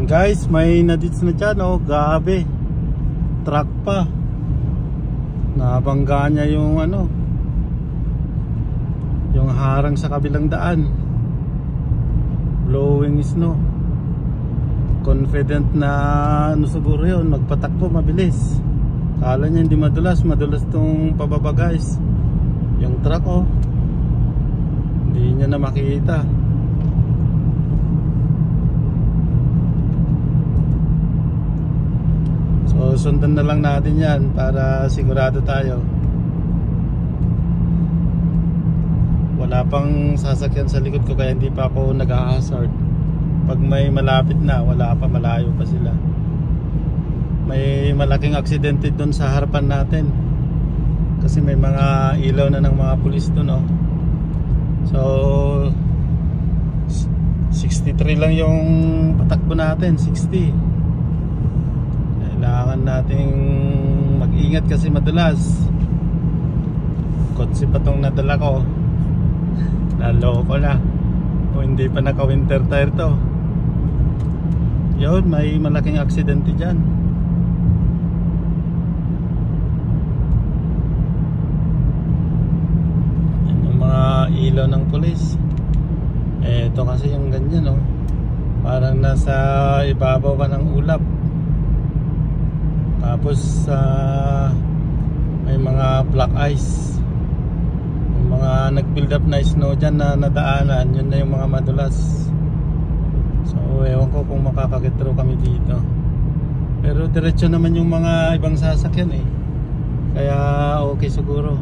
Guys, may nadits na dyan, oh, gabi. Truck pa. Nabangga niya yung ano, yung harang sa kabilang daan. Blowing snow. Confident na ano siguro yun, magpatakbo mabilis. Kala niya hindi madulas, madulas tong pababa guys. Yung truck, oh, hindi niya na makita. So sundan na lang natin yan para sigurado tayo. Wala pang sasakyan sa likod ko kaya hindi pa ako nag-hazard. Pag may malapit na, wala pa, malayo pa sila. May malaking aksidente doon sa harapan natin. Kasi may mga ilaw na ng mga pulis doon, oh. So 63 lang yung patakbo natin, 60. Kailangan nating mag-ingat kasi madulas. Kotse pa tong nadala ko. Naloko na. O hindi pa naka-winter tire to. Yun, may malaking aksidente dyan. Yan yung mga ilaw ng pulis. Ito kasi yung ganyan, oh. Parang nasa ibabaw ka ng ulap. Tapos may mga black ice. Yung mga nag-build up na snow dyan na nadaanan, yun na yung mga madulas. So ewan ko kung makakakitro kami dito. Pero diretso naman yung mga ibang sasakyan eh. Kaya okay siguro.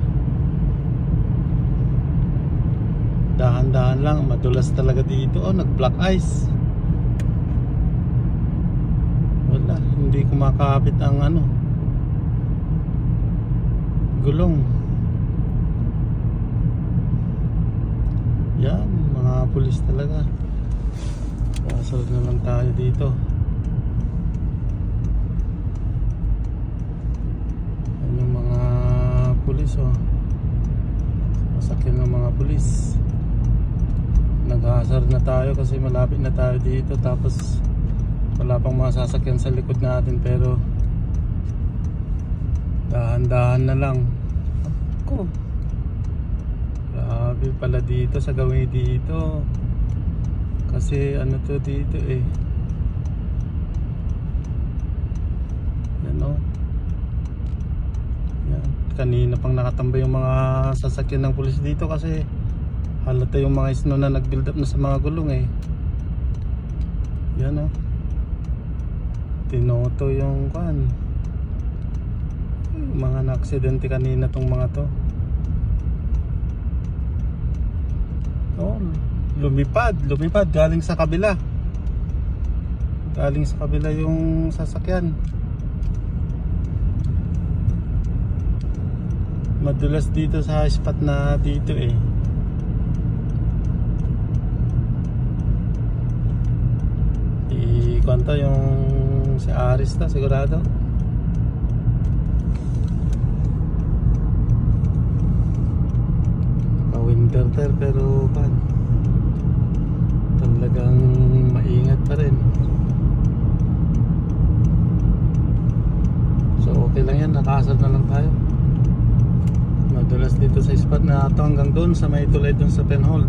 Dahan-dahan lang, madulas talaga dito. Oh, nag-black ice. Wala, hindi kumakapit ang ano, gulong. Yan, mga pulis talaga. Kasunod na lang tayo dito. Yan yung mga pulis, oh. Sasakyan ng mga pulis. Nag-hazard na tayo kasi malapit na tayo dito. Tapos wala pang mga sasakyan sa likod natin, pero dahan-dahan na lang. Ako, grabe pala dito sa gawin dito. Kasi ano to dito eh. Yan, oh. Yan. Kanina pang nakatambay yung mga sasakyan ng pulis dito kasi halata yung mga snow na nag-build up na sa mga gulong eh. Yan, oh. Tinoto yung kan, mga na-aksidente kanina tong mga to. Oh, lumipad galing sa kabila. Galing sa kabila yung sasakyan. Madulas dito sa spot na dito eh. Ikonto yung si Aris na sigurado. Winter tire pero kan, talagang maingat pa rin. So okay lang yan, nakasar na lang tayo. Madulas dito sa spot na ito hanggang doon sa may tulay doon sa Penhold.